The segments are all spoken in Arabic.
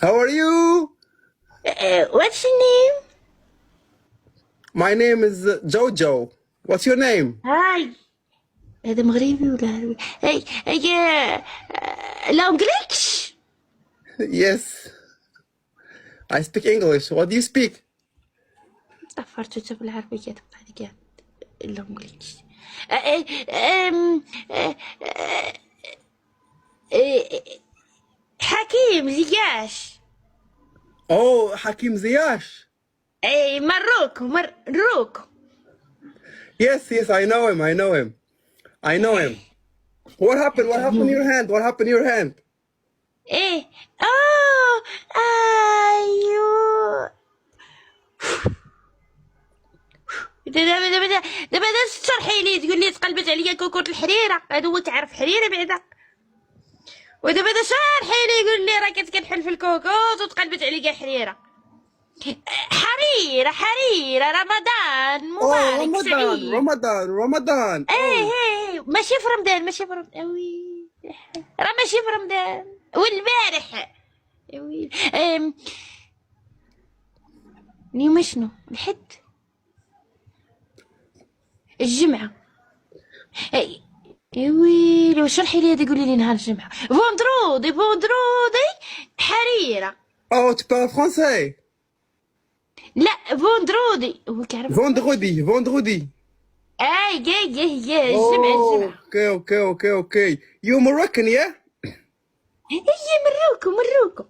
How are you? What's your name? My name is Jojo. What's your name? هاي هذا مغربي ولا عربي؟ هي لونجليش. Yes, I speak English. What do you speak? طفرت جاب العربية تبقى هذيك لونجليش. حكيم زياش. Oh, Hakim Ziyash. اي مروكو. Yes, yes, I know him. I know him. I know him. What happened? What happened to your hand? What happened to your hand? ايه اوه ايوه. دابا تشرحي لي تقول لي تقلبت عليا كوكوط الحريره، هذا هو تعرف حريره بعدا. ودابا شرحي لي يقول لي راه كتكنحل في الكوكوط وتقلبت عليا حريره. حريره رمضان Oh, مبارك سعيد. Ramadan. ايه ماشي في رمضان اوي، راه ماشي في رمضان والبارح اوي. اليوم شنو؟ الحد، الجمعة. يا ويلي واش شرحي لي هذا، قولي لي نهار الجمعة. فوندرودي حريرة. Oh, tu parles français? لا فوندرودي هو كيعرف. Vendredi. جاي Oh, الجمعة. okay. You Moroccan, yeah? هي مروكو.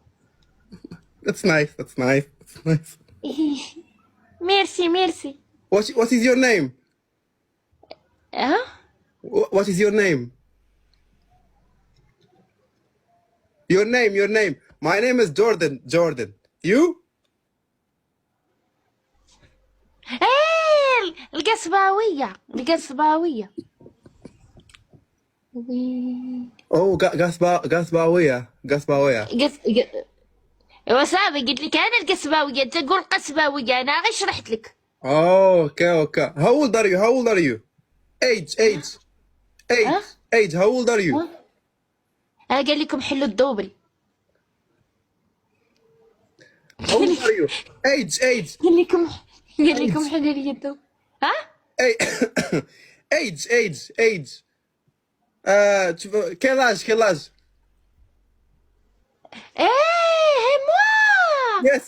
That's nice. ميرسي. What is your name? ها What is your name? Your name. My name is Jordan. You? القصباوية. Oh, Gasbawiya. وصافي قلت لك انا القصباوية، انت تقول قصباوية، انا غير شرحت لك. Oh, okay. How old are you? Age. How old are you? قال لكم حلوا الدوبري. How old are you? Age. قال لكم حلوا لي الدوبري. ها Age. Quel âge? moi. Yes.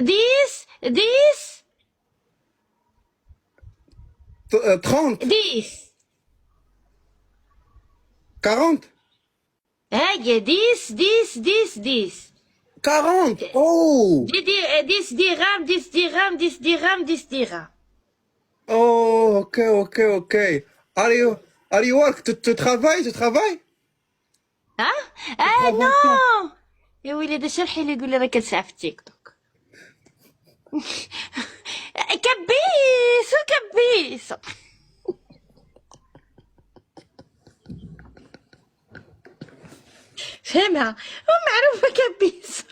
This 30. 40. هاي this 40. Oh. this dirham. Oh, okay. Are you work? Tu travailles? ها نو. يا ويلي هذا شرحي لي يقول لي راه كنسعى في التيك توك. كبيس فهمها معروفة كبيس.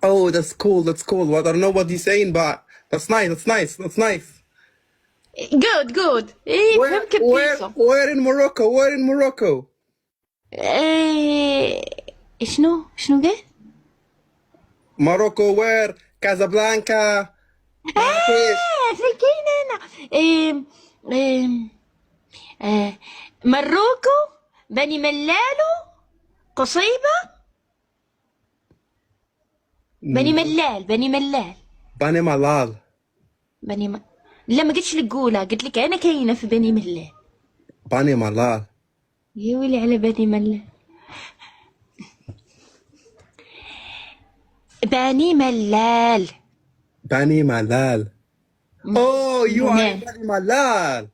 Oh, that's cool. Well, I don't know what you're saying, but that's nice. good. ايه فهم كبيسة. Where in Morocco? شنو قال؟ Morocco where? Casablanca. في كاين انا. مروكو، بني ملالو، قصيبة. بني ملال. لا ما قلتش لك قولها، قلت لك انا كاينه في بني ملال. بني ملال. يا ويلي على بني ملال. بني ملال. Oh, you are in Bani Malal.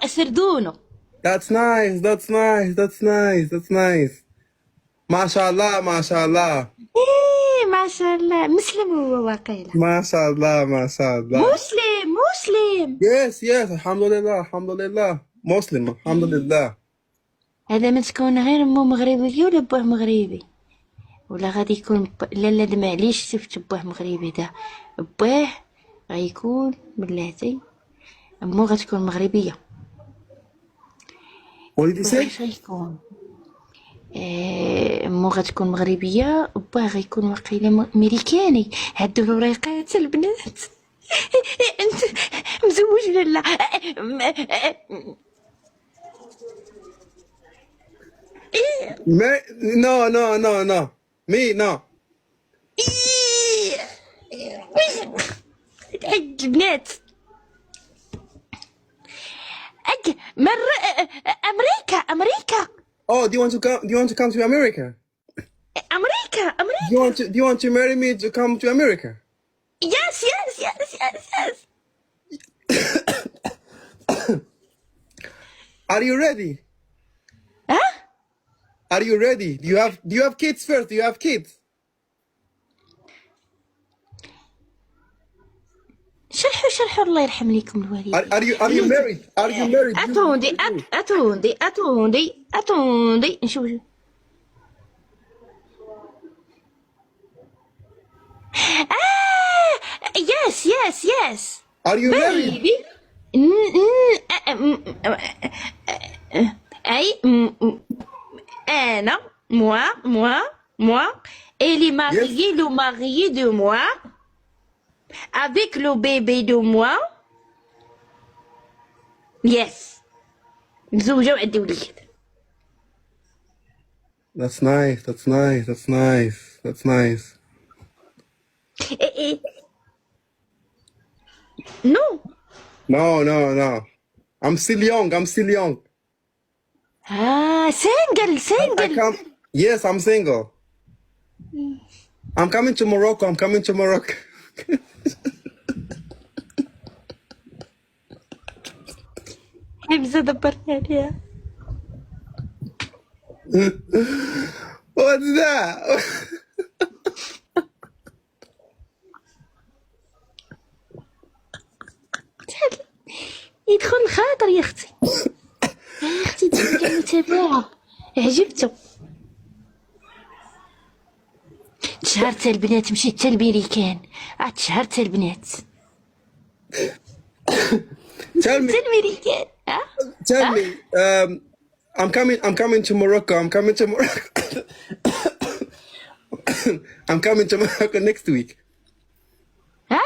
أسردونو. That's nice. ما شاء الله. ما شاء الله مسلم هو واقيلا. ما شاء الله. مسلم. Yes, الحمد لله. مسلم الحمد لله. هذا من تكون غير مو مغربي ولا بوه مغربي، ولا غادي يكون لا معليش شفت بوه مغربي دا بوه غيكون بلاتي أمو غتكون مغربية. What did you say? واش غيكون؟ أمو غتكون مغربية وباه غيكون واقيلا أمريكاني. هادو الوريقات البنات. أنت مزوج ولا لا؟ No, no, no, no. Me, no. حق البنات. أمريكا. Oh, do you want to come? Do you want to come to America? أمريكا. Do you want to marry me to come to America? Yes. Are you ready? ها؟ Are you ready? Do you have kids first? Do you have kids? شرحوا الله يرحم ليكم الوالدين. Are you married? Are you married? أتوندي نشوف. Yes. Are you married? baby. أي أنا moi elle est mariée, le mari de moi avec le bébé de moi. Yes. متزوجة وعندي وليد. That's nice. No. No. I'm still young. Single. I can't. Yes, I'm single. I'm coming to Morocco. حمزة دبرني عليها. What's that? يدخل الخاطر يا اختي. يا اختي تبقى متابعة. عجبته. تشهرت البنات مشيت حتى الميريكان. تشهرت البنات. Tell me. Tell me. I'm coming to Morocco. I'm coming to Morocco next week. ها؟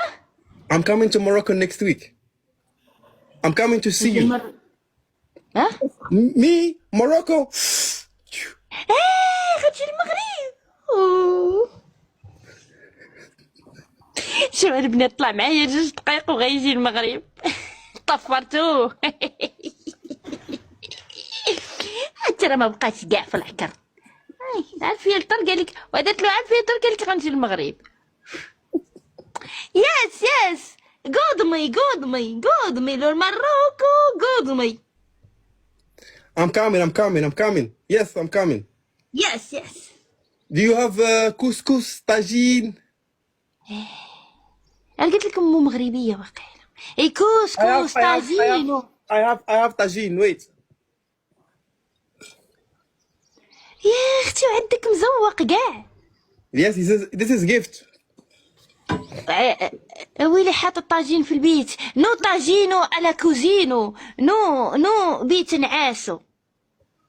I'm coming to Morocco next week. I'm coming to see you. ها؟ Me, Morocco. غتجي المغرب. شوف البنات طلع معايا 2 دقايق وغيجي المغرب. طفرتو. حتى راه ما بقاش كاع في العكر. عافيه الطر قالك وعدت له عافيه الطر قالك غنجي المغرب. يس قودمي لو ماروكو قودمي. I'm coming. Yes, I'm coming. يس. Do you have couscous, tagine? انا قلت لكم مو مغربيه واقيلا. اي كوسكوس طاجينو. I have tagine. Wait. يا اختي وعندك مزوق كاع. Yes, this is gift. ويلي حاط الطاجين في البيت. نو طاجينو على كوزينو. نو بيت نعاسو.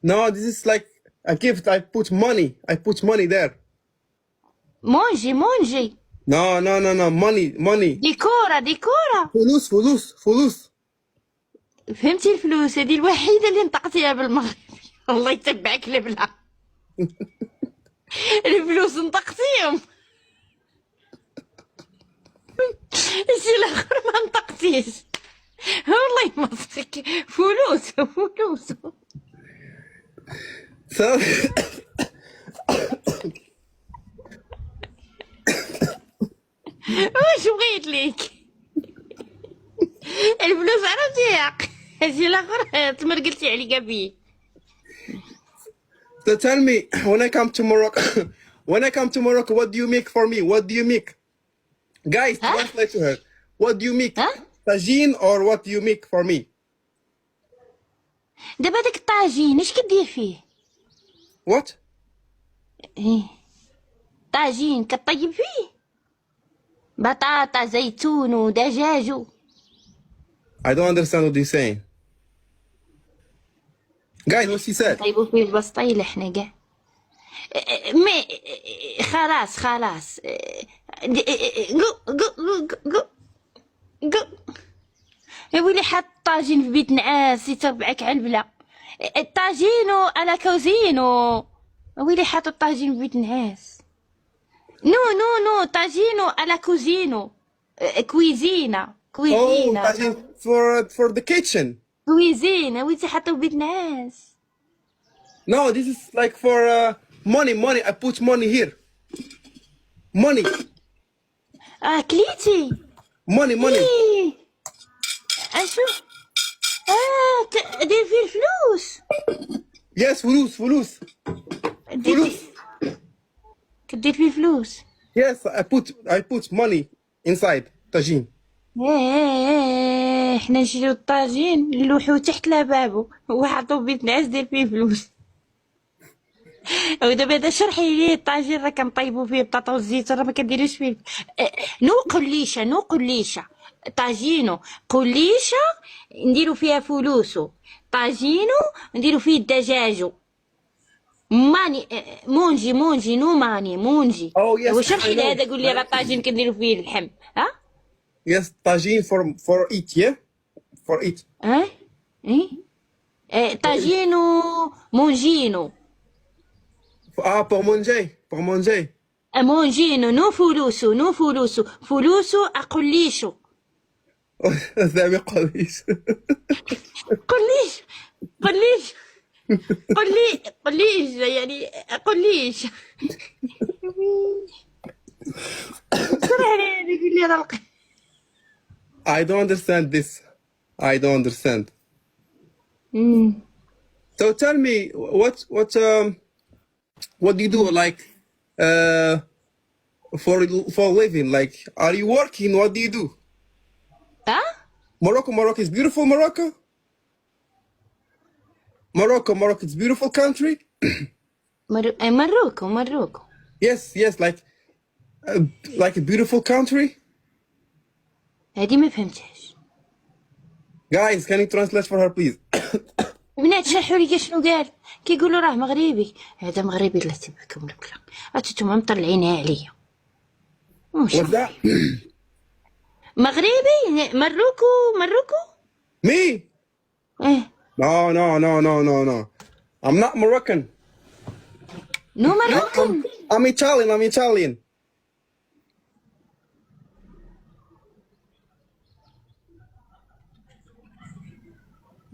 No, this is like a gift. I put money there. مونجي. No. Money. ديكورة. فلوس. فهمتي الفلوس هذه الوحيدة اللي نطقتيها بالمغرب. الله يتبعك البلا. الفلوس نطقتيهم. الشي الاخر ما نطقتيش. والله ما صدق. فلوس. So واش بغيت ليك؟ الفلوس عرفتيها. الشي الاخر تمرقلتي عليا بيه. So tell me, when I come to Morocco, what do you make for me? Guys, translate to her. What do you make? Tagine or what do you make for me? دابا داك الطاجين اش كدير فيه؟ What? طاجين كطيب فيه؟ بطاطا زيتون ودجاج. I don't understand what you're saying. Guys, what she said. طيبوا فيه البسطيل احنا كاع. مي خلاص. قو يا ويلي حط طاجين في بيت نعاس يتبعك على البلا. الطاجينو على كوزينو. يا ويلي حط الطاجين في بيت نعاس. نو طاجينو على كوزينو. كويزينا. Oh, tajin for the kitchen. كويزينا ويتي حطوا في بيت نعاس. No, this is like for money. I put money here. Money. كليتي. Money. إيه. اشوف. دير فيه الفلوس. Yes, فلوس. كدير فيه الفلوس. Yes, I put money inside tajin. احنا نشريو الطاجين نلوحوه تحت لبابو وحطوه بيت نعاس دير فيه فلوس. ودابا هذا شرحي ليه الطاجين راه كنطيبو فيه بطاطا والزيتون راه ما كنديروش فيه. نو قليشه طاجينو قليشه نديرو فيها فلوسو. طاجينو نديرو فيه الدجاجو. ماني مونجي نو ماني مونجي. Oh, yes, واش شرحي I لي know. هذا قول لي راه الطاجين كنديرو فيه اللحم. Yes, tajin for eat, yeah? For eat. طاجينو مونجينو. Pour manger. مونجينو نو فلوسو أقليشو. زعما قليش. قليش يعني قليش. صراحة يقول لي راه I don't understand this. I don't understand. So tell me, what do you do like for living? Like, are you working? What do you do? Morocco is beautiful. Morocco is beautiful country. مروكو. Yes, like a beautiful country. هادي ما فهمتهاش. Guys, can you translate for her, please? بنات شرحوا لي شنو قال. كيقولوا راه مغربي. هذا مغربي لا تبكم الكلام. انتوما مطلعينها عليا. What's that? مغربي مروكو. Me? No. I'm not Moroccan. نو مروكن. I'm Italian.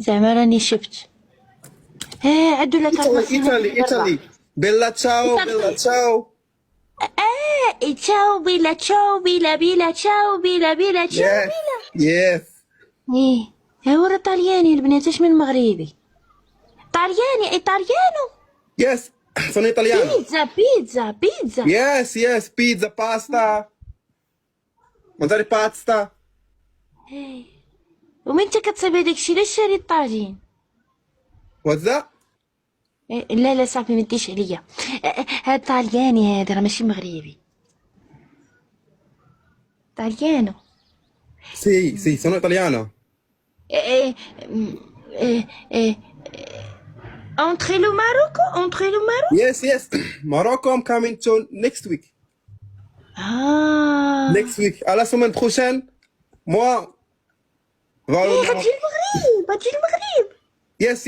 زعما راني شفت. عدو لك Italy. Bella ciao. تشاو بيلا تشاو بيلا. Yes. هو راه طالياني البنات اش من مغربي. ايطاليانو. Yes. Sono italiano. بيتزا. Yes. Pizza, pasta. Mangiare pasta. ومن انت كتصيب هداك الشيء علاش شاري الطاجين؟ What's that? لا صافي ما تديش عليا. هاد طالياني هذا راه ماشي مغربي. طاليانو. Sì, sono italiano. Entrez le Maroc. Yes. Morocco, I'm coming to next week. Next week. À la semaine prochaine, moi. غتجي المغرب. Yes.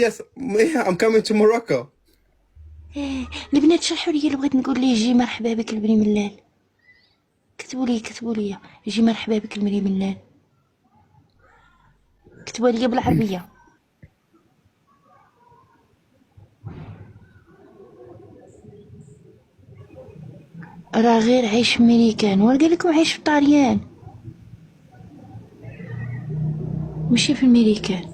I'm coming to Morocco. البنات شرحوا لي بغيت نقول ليه جي مرحبا بك البني ملال. كتبوا لي جي مرحبا بك البني ملال. كتبوا لي بالعربيه. راه غير عايش في ميريكان وقال لكم عايش في طاليان ماشي في الميريكان.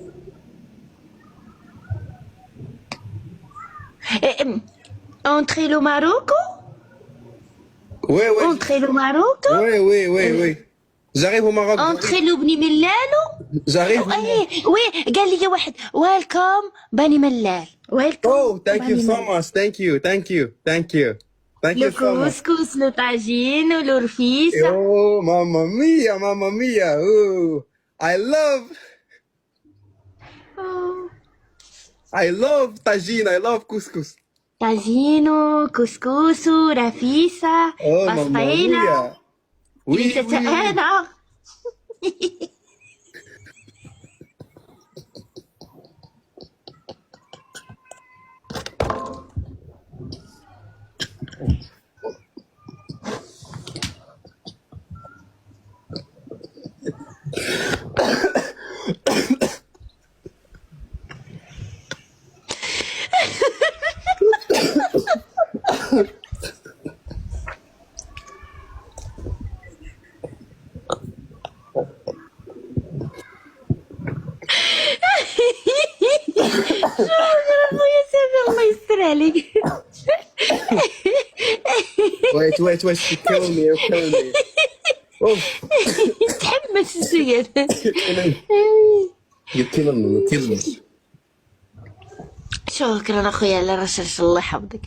Entrez le Maroc. Oui. Entrez le Maroc. Oui. J'arrive au Maroc. Entrez le بني ملالو. J'arrive. وي قال لي واحد ويلكم بني ملال. Oh, thank you so much. Thank you. Thank لو you so much. كوسكوس لو طاجين ولو رفيسة. Oh, mamma mia, mamma mia. Ooh, أوه. I love tagine. I love couscous. طاجينو كسكسو رفيسة Oh, mamma بسطيلة mia. Oui, كنيسة oui, oui. أنا. يا سامي الله يستر عليك. Wait, wait, wait. You're killing me. You're killing me. Oh, تحمس السيد. you're killing me. You're killing me. شكرا اخويا على رشاش الله يحفظك.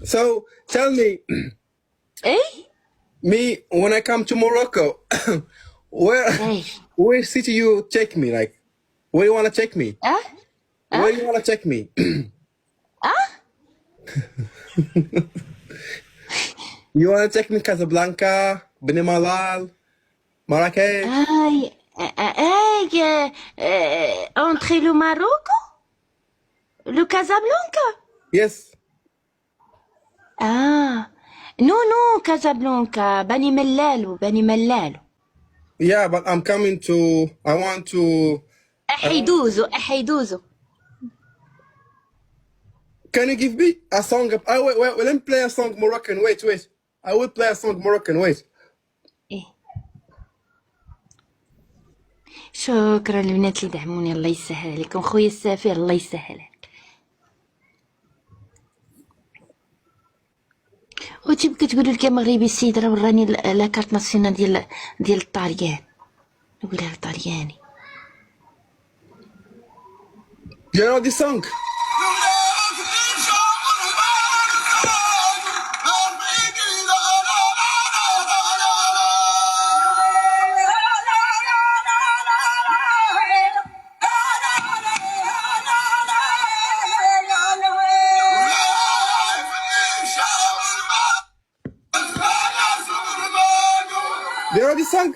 So, tell me, اي me, when I come to Morocco, اي where city you take me? Like, where you wanna take me? Where you wanna take me? You wanna take me Casablanca, Beni Malal, Marrakech? اي اي انتري لو ماروكو لو كازابلانكا. Yes. نو نو كازابلانكا بني ملالو بني ملالو. Yeah, but I'm coming to. I want to. احيدوزو احيدوزو. Can you give me a song? Wait, let me play a song Moroccan. Wait, wait. I will play a song Moroccan. Wait. إيه. شكرا البنات اللي دعموني الله يسهل عليكم. خويا السفير الله يسهل عليك. وتي كتقولوا لك يا مغربي السيد راه وراني لا كارت ناسيونال ديال الطاليان. نقولها بالطالياني. Do you know this song? Do you know this song?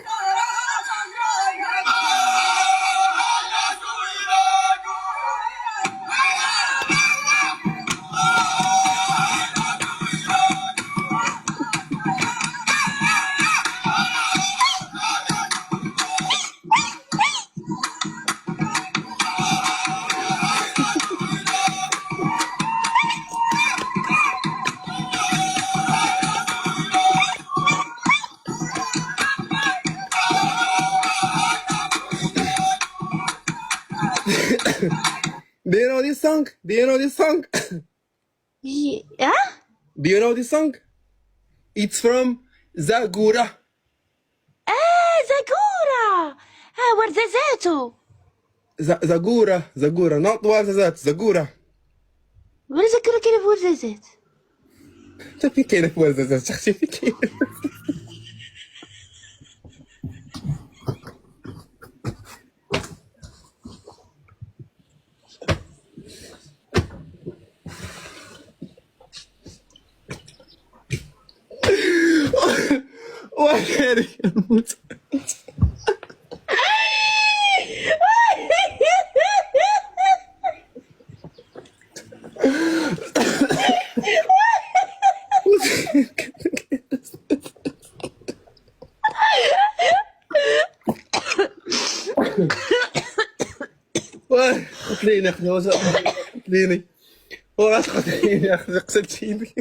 Do you know this song? Do you know this song? Do you know this song? It's from Zagura. زاكورا. وردزاتو. Zagura, Zagura, not Warzazat, Zagura. ولا زاكورا كاينه في وردزات. في كاينه في Warzazat شختي في كاينه. وحيري الموت. قتليني اخي قتليني قتليني اخي قتلتيني.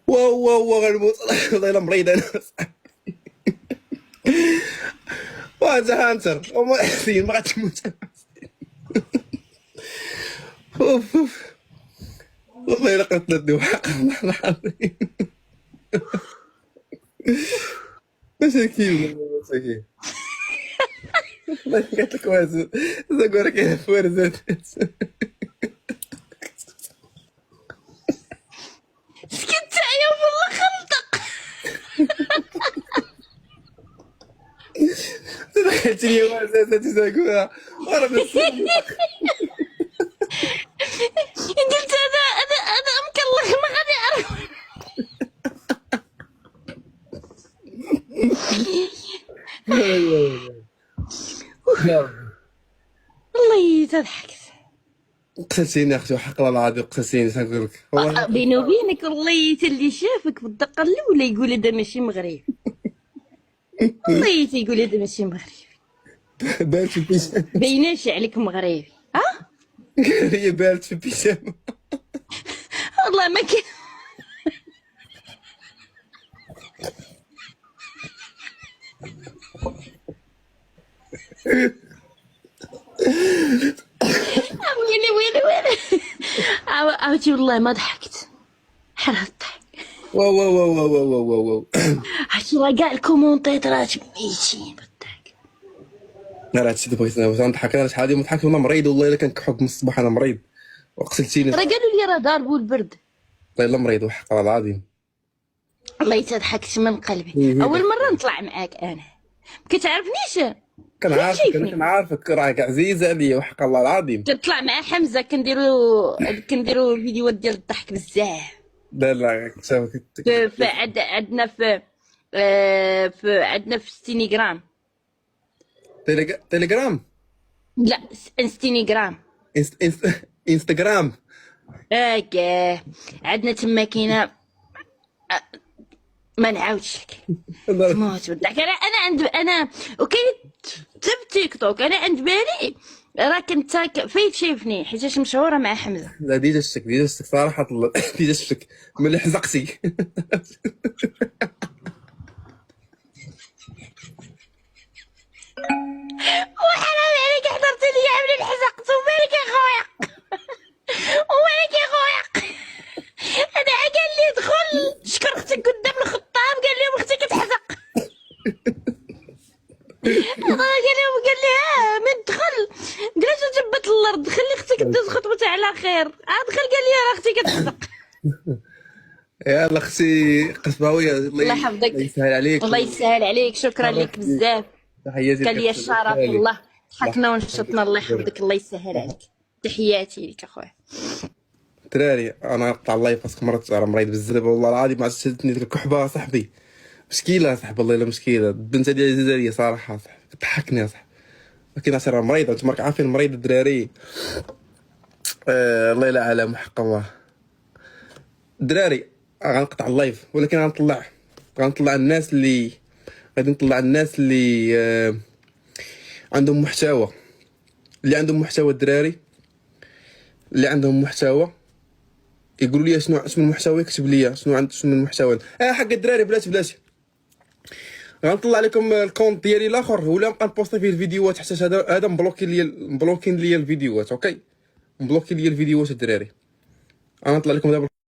واو غنموت والله الا مريض انا. وانت هانتر وما حسين ما غاتموت. اوف اوف والله الا قتلتني وحق الله العظيم. مساكين مساكين. والله قالت لك وازن زاكورا كاين فوارزات. سكت يا والله خلطق. دخلتني وازات زاكورا وانا قلت انا مكلخ ما غادي اعرف. والله تضحكت. قتلتيني اختي وحق الله العظيم قتلتيني تنقول لك والله. بيني وبينك والله اللي شافك بالدقه الاولى يقول هذا ماشي مغربي. والله تيقول هذا ماشي مغربي. بارت في البيجامه. بيناش عليك مغربي. ها هي بارت في البيجامه. والله ما كان. ويلي عاودتي والله ما ضحكت. حرام الضحك. واو واو واو واو واو واو واو. عرفتي راه كاع الكومونتيطرات ميتين بالضحك. لا هادشي اللي بغيت نضحك انا شحال هادي مضحك وانا مريض والله الا كنكحك من الصباح انا مريض وقتلتيني. راه قالوا لي راه ضاربو البرد. والله الا مريض وحق الله العظيم. والله تضحكت من قلبي. اول مره نطلع معاك انا كتعرفنيش. كنعرفك راك عزيزه عليا وحق الله العظيم. تطلع مع حمزه كنديروا فيديوهات ديال الضحك بزاف. لا لا شافك عندنا في ستينيغرام. تيليجرام. لا انستينيغرام. انستغرام. هكا عندنا تما كاينه. ما نعاودش لك. تموت بالضحك. انا وكاين حتى في تيك توك. انا عند بالي راك انت فايت شايفني حيتاش مشهوره مع حمزه. لا ديجا شتك صراحه ديجا شتك ملي حزقتي. وحرام عليك حضرت لي عامل الحزقت. ومالك يا خويا. ومالك يا خويا. انا قال لي دخل شكر اختك قدام الخطاب قال لهم اختي كتحزق. قال لي من دخل جلس جبت الارض خلي اختك تدوز خطبتها على خير. دخل قال لي راه اختي كتحزق. يا اختي قصباويه الله يحفظك. الله يسهل عليك. الله يسهل عليك. شكرا لك بزاف. تحياتي كان لي الشرف والله. ضحكنا ونشطنا. الله يحفظك. الله يسهل عليك. تحياتي لك اخويا. دراري انا نقطع اللايف باسكو مرات راه مريض بزاف والله العظيم. ما شدتني ديك الكحبه صاحبي مشكله صاحبي والله الا مشكله. البنت هادي جزائريه صراحه صاحبي كتضحكني صاحبي. ولكن عشان راه مريضه انتم راك عارفين مريض الدراري. الله يلا على حق الله. الدراري غنقطع اللايف ولكن غنطلع الناس اللي غادي نطلع الناس اللي عندهم محتوى. اللي عندهم محتوى الدراري اللي عندهم محتوى يقولوا لي شنو المحتوى. يكتب لي شنو المحتوى. حق الدراري بلاتي غنطلع لكم الكونت ديالي الاخر ولا نبقى نبوستي فيه الفيديوهات حتى هذا مبلوكين ليا الفيديوهات. اوكي مبلوكين ليا الفيديوهات الدراري. انا نطلع لكم دابا